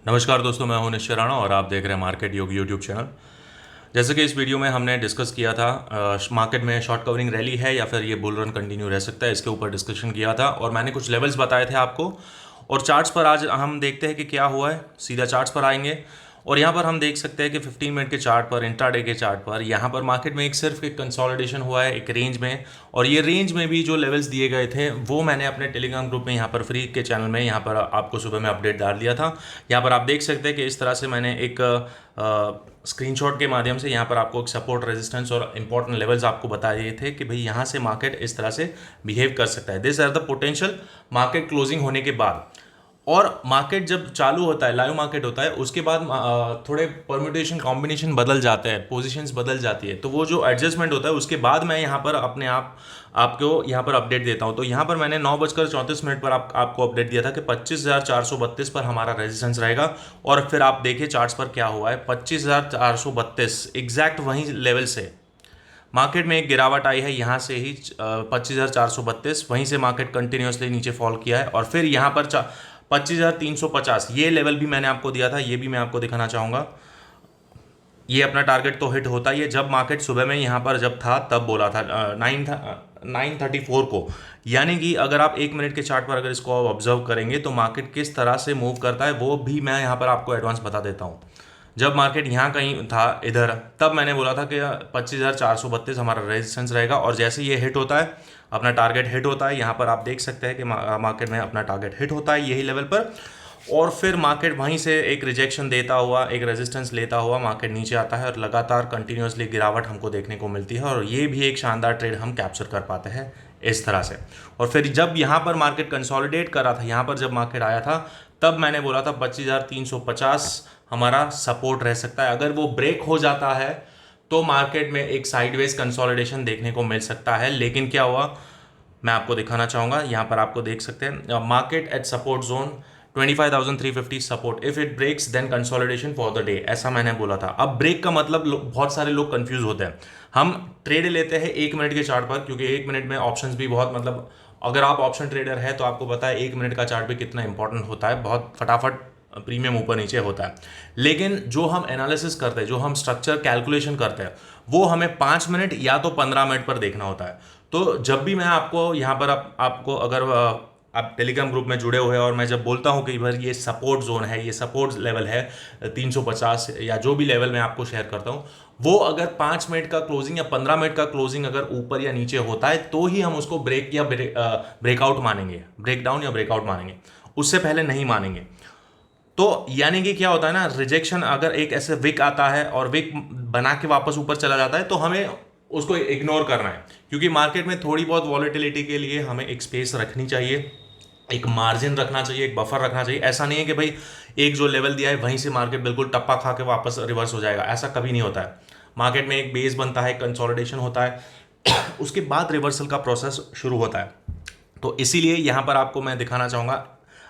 नमस्कार दोस्तों, मैं हूं निश्चय राणा और आप देख रहे हैं मार्केट योग यूट्यूब चैनल। जैसे कि इस वीडियो में हमने डिस्कस किया था मार्केट में शॉर्ट कवरिंग रैली है या फिर ये बुल रन कंटिन्यू रह सकता है, इसके ऊपर डिस्कशन किया था और मैंने कुछ लेवल्स बताए थे आपको। और चार्ट्स पर आज हम देखते हैं कि क्या हुआ है। सीधा चार्ट्स पर आएंगे और यहाँ पर हम देख सकते हैं कि 15 मिनट के चार्ट पर, इंट्राडे के चार्ट पर, यहाँ पर मार्केट में सिर्फ एक कंसोलिडेशन हुआ है एक रेंज में। और ये रेंज में भी जो लेवल्स दिए गए थे वो मैंने अपने टेलीग्राम ग्रुप में यहाँ पर फ्री के चैनल में यहाँ पर आपको सुबह में अपडेट डाल दिया था। यहाँ पर आप देख सकते हैं कि इस तरह से मैंने एक स्क्रीनशॉट के माध्यम से यहाँ पर आपको एक सपोर्ट, रेजिस्टेंस और इंपॉर्टेंट लेवल्स आपको बताए थे कि भाई यहाँ से मार्केट इस तरह से बिहेव कर सकता है। This are the potential market closing होने के बाद। और मार्केट जब चालू होता है, लाइव मार्केट होता है, उसके बाद थोड़े परम्यूटेशन कॉम्बिनेशन बदल जाते हैं, पोजीशंस बदल जाती है, तो वो जो एडजस्टमेंट होता है उसके बाद मैं यहाँ पर अपने आपको यहाँ पर अपडेट देता हूँ। तो यहाँ पर मैंने 9:34 पर आपको अपडेट दिया था कि 25,432 पर हमारा रेजिस्टेंस रहेगा। और फिर आप देखिए चार्ट्स पर क्या हुआ है, 25,432 एग्जैक्ट वहीं लेवल से मार्केट में एक गिरावट आई है। यहाँ से ही 25,432, वहीं से मार्केट कंटिन्यूसली नीचे फॉल किया है और फिर यहाँ पर 25,350 ये लेवल भी मैंने आपको दिया था, ये भी मैं आपको दिखाना चाहूँगा। ये अपना टारगेट तो हिट होता ही है। जब मार्केट सुबह में यहाँ पर जब था तब बोला था 934 को, यानी कि अगर आप 1 मिनट के चार्ट पर अगर इसको ऑब्जर्व करेंगे तो मार्केट किस तरह से मूव करता है वो भी मैं यहाँ पर आपको एडवांस बता देता हूँ। जब मार्केट यहाँ कहीं था इधर, तब मैंने बोला था कि 25,432 हमारा रेजिस्टेंस रहेगा और जैसे ये हिट होता है, अपना टारगेट हिट होता है, यहाँ पर आप देख सकते हैं कि मार्केट में अपना टारगेट हिट होता है यही लेवल पर। और फिर मार्केट वहीं से एक रिजेक्शन देता हुआ, एक रेजिस्टेंस लेता हुआ मार्केट नीचे आता है और लगातार कंटिन्यूसली गिरावट हमको देखने को मिलती है और ये भी एक शानदार ट्रेड हम कैप्चर कर पाते हैं इस तरह से। और फिर जब यहाँ पर मार्केट कंसोलिडेट कर रहा था, यहाँ पर जब मार्केट आया था तब मैंने बोला था 25,350 हमारा सपोर्ट रह सकता है। अगर वो ब्रेक हो जाता है तो मार्केट में एक साइडवेज कंसोलिडेशन देखने को मिल सकता है। लेकिन क्या हुआ मैं आपको दिखाना चाहूँगा। यहाँ पर आपको देख सकते हैं market at support zone 25,350 support, if it breaks then consolidation for the day, ऐसा मैंने बोला था। अब ब्रेक का मतलब बहुत सारे लोग कंफ्यूज होते हैं। हम ट्रेड लेते हैं 1 मिनट के चार्ट पर, क्योंकि 1 मिनट में ऑप्शंस भी बहुत, मतलब अगर आप ऑप्शन ट्रेडर है तो आपको पता है 1 मिनट का चार्ट भी कितना इंपॉर्टेंट होता है, बहुत फटाफट प्रीमियम ऊपर नीचे होता है। लेकिन जो हम एनालिसिस करते हैं, जो हम स्ट्रक्चर कैलकुलेशन करते हैं, वो हमें 5 मिनट या तो 15 मिनट पर देखना होता है। तो जब भी मैं आपको यहाँ पर आपको अगर आप टेलीग्राम ग्रुप में जुड़े हुए हैं और मैं जब बोलता हूँ कि भाई ये सपोर्ट जोन है, ये सपोर्ट लेवल है 350 या जो भी लेवल मैं आपको शेयर करता हूँ, वो अगर 5 मिनट का क्लोजिंग या 15 मिनट का क्लोजिंग अगर ऊपर या नीचे होता है तो ही हम उसको ब्रेक या ब्रेकआउट मानेंगे, ब्रेकडाउन या ब्रेकआउट मानेंगे, उससे पहले नहीं मानेंगे। तो यानी कि क्या होता है ना, रिजेक्शन अगर एक ऐसे विक आता है और विक बना के वापस ऊपर चला जाता है तो हमें उसको इग्नोर करना है, क्योंकि मार्केट में थोड़ी बहुत वॉलेटिलिटी के लिए हमें एक स्पेस रखनी चाहिए, एक मार्जिन रखना चाहिए, एक बफर रखना चाहिए। ऐसा नहीं है कि भाई एक जो लेवल दिया है वहीं से मार्केट बिल्कुल टप्पा खा के वापस रिवर्स हो जाएगा, ऐसा कभी नहीं होता है। मार्केट में एक बेस बनता है, कंसोलिडेशन होता है उसके बाद रिवर्सल का प्रोसेस शुरू होता है। तो इसीलिए यहाँ पर आपको मैं दिखाना चाहूँगा,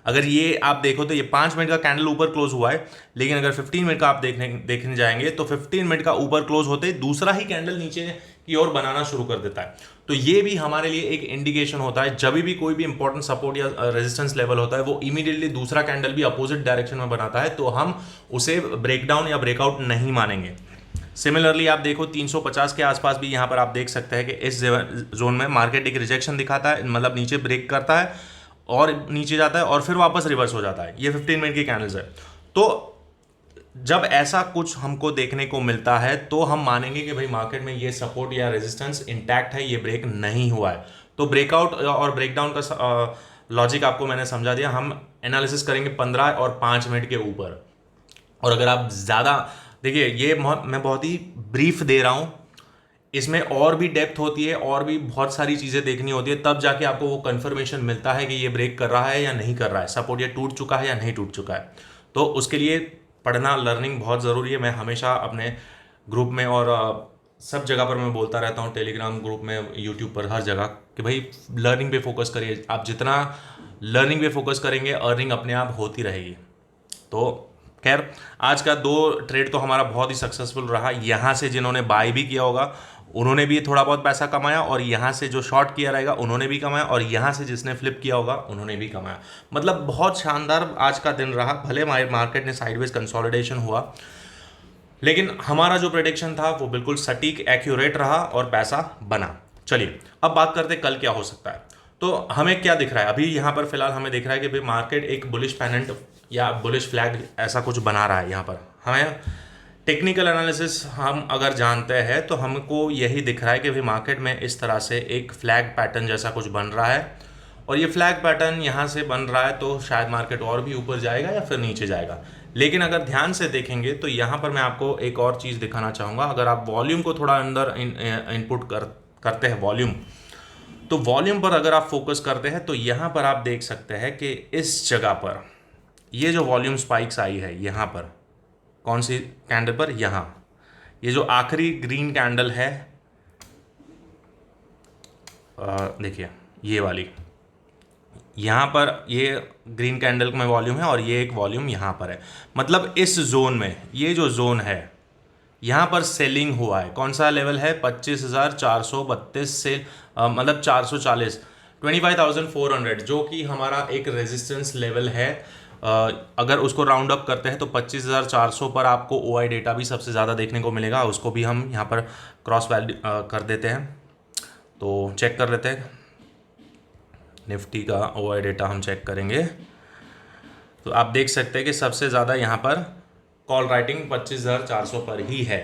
अगर ये आप देखो तो ये 5 मिनट का कैंडल ऊपर क्लोज हुआ है, लेकिन अगर 15 मिनट का आप देखने जाएंगे तो 15 मिनट का ऊपर क्लोज होते ही दूसरा ही कैंडल नीचे की ओर बनाना शुरू कर देता है। तो ये भी हमारे लिए एक इंडिकेशन होता है, जब भी कोई भी इंपॉर्टेंट सपोर्ट या रेजिस्टेंस लेवल होता है वो इमीडिएटली दूसरा कैंडल भी अपोजिट डायरेक्शन में बनाता है, तो हम उसे ब्रेकडाउन या ब्रेकआउट नहीं मानेंगे। सिमिलरली आप देखो 350 के आसपास भी यहाँ पर आप देख सकते हैं कि इस जोन में मार्केट एक रिजेक्शन दिखाता है, मतलब नीचे ब्रेक करता है और नीचे जाता है और फिर वापस रिवर्स हो जाता है। ये 15 मिनट की कैंडल्स है। तो जब ऐसा कुछ हमको देखने को मिलता है तो हम मानेंगे कि भाई मार्केट में ये सपोर्ट या रेजिस्टेंस इंटैक्ट है, ये ब्रेक नहीं हुआ है। तो ब्रेकआउट और ब्रेकडाउन का लॉजिक आपको मैंने समझा दिया। हम एनालिसिस करेंगे 15 और 5 मिनट के ऊपर। और अगर आप ज़्यादा देखिए, ये मैं बहुत ही ब्रीफ दे रहा हूँ, इसमें और भी डेप्थ होती है और भी बहुत सारी चीज़ें देखनी होती है, तब जाके आपको वो कंफर्मेशन मिलता है कि ये ब्रेक कर रहा है या नहीं कर रहा है, सपोर्ट ये टूट चुका है या नहीं टूट चुका है। तो उसके लिए पढ़ना, लर्निंग बहुत ज़रूरी है। मैं हमेशा अपने ग्रुप में और सब जगह पर मैं बोलता रहता हूँ, टेलीग्राम ग्रुप में, यूट्यूब पर, हर जगह, कि भाई लर्निंग पे फोकस करिए। आप जितना लर्निंग पे फोकस करेंगे अर्निंग अपने आप होती रहेगी। तो खैर, आज का 2 ट्रेड तो हमारा बहुत ही सक्सेसफुल रहा। यहाँ से जिन्होंने बाय भी किया होगा उन्होंने भी थोड़ा बहुत पैसा कमाया, और यहाँ से जो शॉर्ट किया रहेगा उन्होंने भी कमाया, और यहाँ से जिसने फ्लिप किया होगा उन्होंने भी कमाया। मतलब बहुत शानदार आज का दिन रहा। भले मार्केट ने साइडवेज कंसोलिडेशन हुआ, लेकिन हमारा जो प्रेडिक्शन था वो बिल्कुल सटीक एक्यूरेट रहा और पैसा बना। चलिए अब बात करते हैं कल क्या हो सकता है। तो हमें क्या दिख रहा है अभी यहाँ पर फिलहाल? हमें दिख रहा है कि भाई मार्केट एक बुलिश पेनेंट या बुलिश फ्लैग ऐसा कुछ बना रहा है। यहाँ पर हमें टेक्निकल एनालिसिस हम अगर जानते हैं तो हमको यही दिख रहा है कि भाई मार्केट में इस तरह से एक फ्लैग पैटर्न जैसा कुछ बन रहा है, और ये फ्लैग पैटर्न यहाँ से बन रहा है तो शायद मार्केट और भी ऊपर जाएगा या फिर नीचे जाएगा। लेकिन अगर ध्यान से देखेंगे तो यहाँ पर मैं आपको एक और चीज़ दिखाना चाहूँगा। अगर आप वॉल्यूम को थोड़ा अंदर इनपुट करते हैं वॉल्यूम, तो वॉल्यूम पर अगर आप फोकस करते हैं तो यहाँ पर आप देख सकते हैं कि इस जगह पर ये जो वॉल्यूम स्पाइक्स आई है, यहाँ पर कौन सी कैंडल पर? यहाँ ये जो आखिरी ग्रीन कैंडल है, देखिए ये वाली, यहाँ पर ये ग्रीन कैंडल में वॉल्यूम है और ये एक वॉल्यूम यहाँ पर है। मतलब इस जोन में, ये जो जोन है यहाँ पर सेलिंग हुआ है। कौन सा लेवल है? 25,432 से मतलब 440, 25,400, जो कि हमारा एक रेजिस्टेंस लेवल है। अगर उसको राउंड अप करते हैं तो 25,400 पर आपको OI डेटा भी सबसे ज़्यादा देखने को मिलेगा। उसको भी हम यहाँ पर क्रॉस वैल्यू कर देते हैं, तो चेक कर लेते हैं। निफ्टी का OI डेटा हम चेक करेंगे तो आप देख सकते हैं कि सबसे ज़्यादा यहाँ पर कॉल राइटिंग 25,400 पर ही है।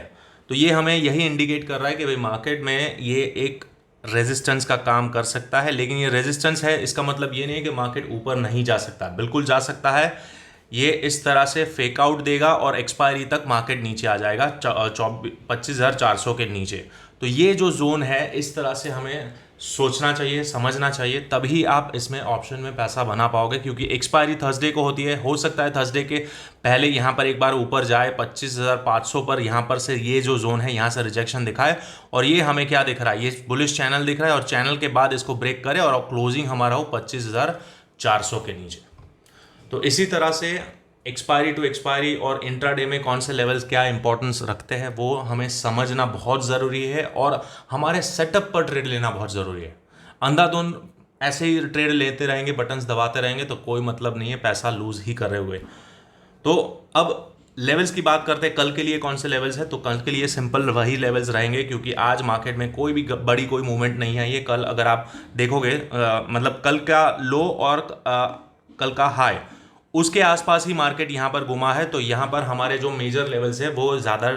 तो ये हमें यही इंडिकेट कर रहा है कि भाई मार्केट में ये एक रेजिस्टेंस का काम कर सकता है। लेकिन ये रेजिस्टेंस है, इसका मतलब ये नहीं है कि मार्केट ऊपर नहीं जा सकता, बिल्कुल जा सकता है। ये इस तरह से फेक आउट देगा और एक्सपायरी तक मार्केट नीचे आ जाएगा 25,400 के नीचे। तो ये जो जोन है इस तरह से हमें सोचना चाहिए, समझना चाहिए, तभी आप इसमें ऑप्शन में पैसा बना पाओगे। क्योंकि एक्सपायरी थर्सडे को होती है, हो सकता है थर्सडे के पहले यहाँ पर एक बार ऊपर जाए 25,500 पर, यहाँ पर से ये जो जोन है यहाँ से रिजेक्शन दिखाए, और ये हमें क्या दिख रहा है? ये बुलिश चैनल दिख रहा है, और चैनल के बाद इसको ब्रेक करे और क्लोजिंग हमारा हो 25,400 के नीचे। तो इसी तरह से एक्सपायरी टू एक्सपायरी और इंट्राडे में कौन से लेवल्स क्या इंपॉर्टेंस रखते हैं वो हमें समझना बहुत ज़रूरी है, और हमारे सेटअप पर ट्रेड लेना बहुत ज़रूरी है। अंधाधुंध ऐसे ही ट्रेड लेते रहेंगे, बटन्स दबाते रहेंगे तो कोई मतलब नहीं है, पैसा लूज ही कर रहे हुए। तो अब लेवल्स की बात करते हैं, कल के लिए कौन से लेवल्स है? तो कल के लिए सिंपल वही लेवल्स रहेंगे, क्योंकि आज मार्केट में कोई भी बड़ी कोई मूवमेंट नहीं आई है। कल अगर आप देखोगे मतलब कल का लो और कल का हाई उसके आसपास ही मार्केट यहाँ पर घुमा है। तो यहाँ पर हमारे जो मेजर लेवल्स है वो ज़्यादा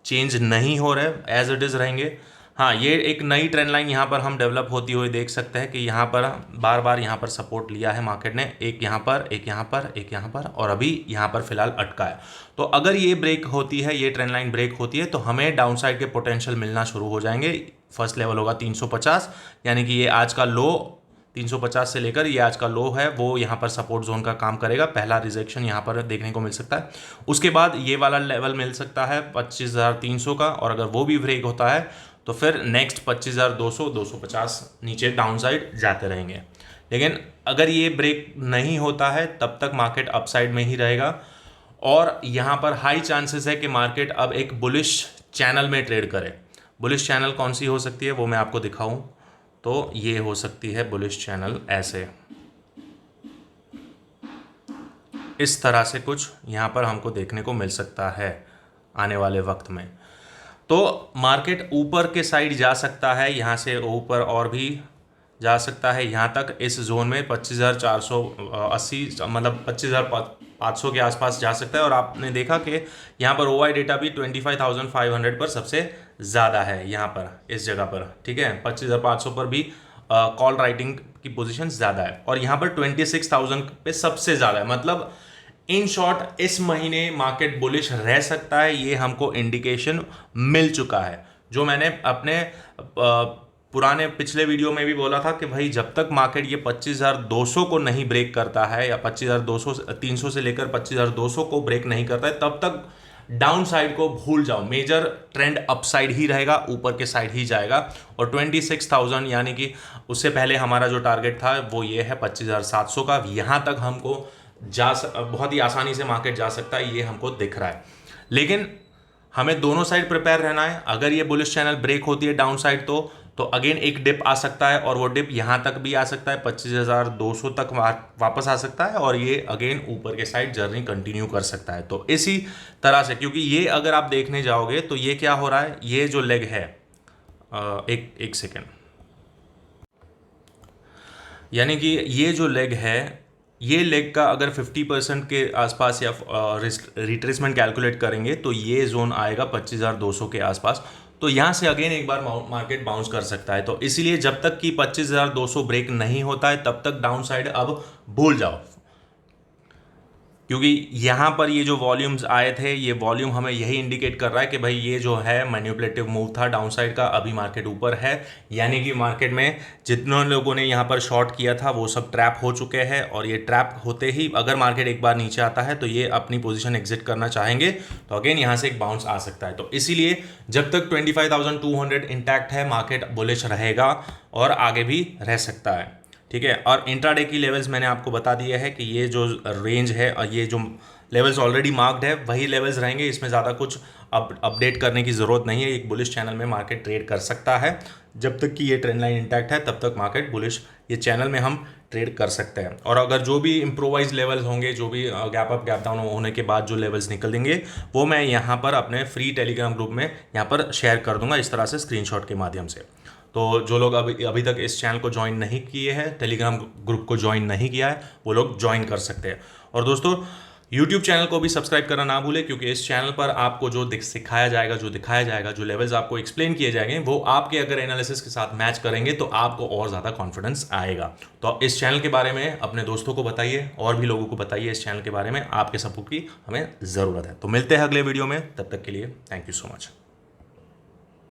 चेंज नहीं हो रहे, एज इट इज़ रहेंगे। हाँ, ये एक नई ट्रेंड लाइन यहाँ पर हम डेवलप होती हुई देख सकते हैं कि यहाँ पर बार बार यहाँ पर सपोर्ट लिया है मार्केट ने, एक यहाँ पर, एक यहाँ पर, एक यहाँ पर, और अभी यहाँ पर फिलहाल अटका है। तो अगर ये ब्रेक होती है, ये ट्रेंड लाइन ब्रेक होती है, तो हमें डाउन साइड के पोटेंशियल मिलना शुरू हो जाएंगे। फर्स्ट लेवल होगा 350, यानी कि ये आज का लो 350 से लेकर ये आज का लो है वो यहाँ पर सपोर्ट जोन का काम करेगा। पहला रिजेक्शन यहाँ पर देखने को मिल सकता है, उसके बाद ये वाला लेवल मिल सकता है 25,300 का, और अगर वो भी ब्रेक होता है तो फिर नेक्स्ट 25,200, 250 नीचे डाउन साइड जाते रहेंगे। लेकिन अगर ये ब्रेक नहीं होता है तब तक मार्केट अपसाइड में ही रहेगा, और यहाँ पर हाई चांसेस है कि मार्केट अब एक बुलिश चैनल में ट्रेड करे। बुलिश चैनल कौन सी हो सकती है वो मैं आपको दिखाऊं, तो ये हो सकती है बुलिश चैनल ऐसे, इस तरह से कुछ यहाँ पर हमको देखने को मिल सकता है आने वाले वक्त में। तो मार्केट ऊपर के साइड जा सकता है, यहाँ से ऊपर और भी जा सकता है, यहाँ तक इस जोन में 25,480 मतलब 25,500 के आसपास जा सकता है। और आपने देखा कि यहाँ पर OI डेटा भी 25,500 पर सबसे ज़्यादा है, यहाँ पर इस जगह पर, ठीक है। 25,500 पर भी कॉल राइटिंग की पोजीशन ज़्यादा है, और यहाँ पर 26,000 पे सबसे ज़्यादा है। मतलब इन शॉर्ट इस महीने मार्केट बुलिश रह सकता है, ये हमको इंडिकेशन मिल चुका है। जो मैंने अपने पुराने पिछले वीडियो में भी बोला था कि भाई जब तक मार्केट ये 25,200 को नहीं ब्रेक करता है, या 25,300 से लेकर 25,200 को ब्रेक नहीं करता है, तब तक डाउन साइड को भूल जाओ। मेजर ट्रेंड अपसाइड ही रहेगा, ऊपर के साइड ही जाएगा। और 26,000 यानी कि उससे पहले हमारा जो टारगेट था वो ये है 25,700 का। यहाँ तक हमको बहुत ही आसानी से मार्केट जा सकता है, ये हमको दिख रहा है। लेकिन हमें दोनों साइड प्रिपेयर रहना है। अगर ये बुलिश चैनल ब्रेक होती है डाउन साइड तो अगेन एक डिप आ सकता है और वो डिप यहाँ तक भी आ सकता है, 25,200 तक वापस आ सकता है और ये अगेन ऊपर के साइड जर्नी कंटिन्यू कर सकता है। तो इसी तरह से, क्योंकि ये अगर आप देखने जाओगे तो ये क्या हो रहा है, ये जो लेग है, एक सेकेंड, यानी कि ये जो लेग है, ये लेग का अगर 50% के आसपास या रिट्रेसमेंट कैलकुलेट करेंगे तो ये जोन आएगा 25,200 के आसपास। तो यहाँ से अगेन एक बार मार्केट बाउंस कर सकता है। तो इसीलिए जब तक कि 25,200 ब्रेक नहीं होता है तब तक डाउन साइड अब भूल जाओ, क्योंकि यहाँ पर ये जो वॉल्यूम्स आए थे, ये वॉल्यूम हमें यही इंडिकेट कर रहा है कि भाई ये जो है मैनिपुलेटिव मूव था डाउन साइड का, अभी मार्केट ऊपर है। यानी कि मार्केट में जितने लोगों ने यहाँ पर शॉर्ट किया था वो सब ट्रैप हो चुके हैं और ये ट्रैप होते ही अगर मार्केट एक बार नीचे आता है तो ये अपनी पोजीशन एग्जिट करना चाहेंगे, तो अगेन यहाँ से एक बाउंस आ सकता है। तो इसीलिए जब तक 25,200 इंटैक्ट है मार्केट बुलिश रहेगा और आगे भी रह सकता है, ठीक है। और इंट्राडे की लेवल्स मैंने आपको बता दिया है कि ये जो रेंज है और ये जो लेवल्स ऑलरेडी मार्क्ड है वही लेवल्स रहेंगे, इसमें ज़्यादा कुछ अपडेट करने की ज़रूरत नहीं है। एक बुलिश चैनल में मार्केट ट्रेड कर सकता है, जब तक कि ये ट्रेंड लाइन इंटैक्ट है तब तक मार्केट बुलिश ये चैनल में हम ट्रेड कर सकते हैं। और अगर जो भी इम्प्रोवाइज लेवल्स होंगे, जो भी गैप अप गैप डाउन होने के बाद जो लेवल्स निकल देंगे वो मैं यहाँ पर अपने फ्री टेलीग्राम ग्रुप में यहाँ पर शेयर कर दूंगा, इस तरह से स्क्रीनशॉट के माध्यम से। तो जो लोग अभी तक इस चैनल को ज्वाइन नहीं किए हैं, टेलीग्राम ग्रुप को ज्वाइन नहीं किया है, वो लोग ज्वाइन कर सकते हैं। और दोस्तों यूट्यूब चैनल को भी सब्सक्राइब करना ना भूलें, क्योंकि इस चैनल पर आपको जो सिखाया जाएगा, जो दिखाया जाएगा, जो लेवल्स आपको एक्सप्लेन किए जाएंगे वो आपके अगर एनालिसिस के साथ मैच करेंगे तो आपको और ज़्यादा कॉन्फिडेंस आएगा। तो इस चैनल के बारे में अपने दोस्तों को बताइए और भी लोगों को बताइए इस चैनल के बारे में, आपके सपोर्ट की हमें ज़रूरत है। तो मिलते हैं अगले वीडियो में, तब तक के लिए थैंक यू सो मच।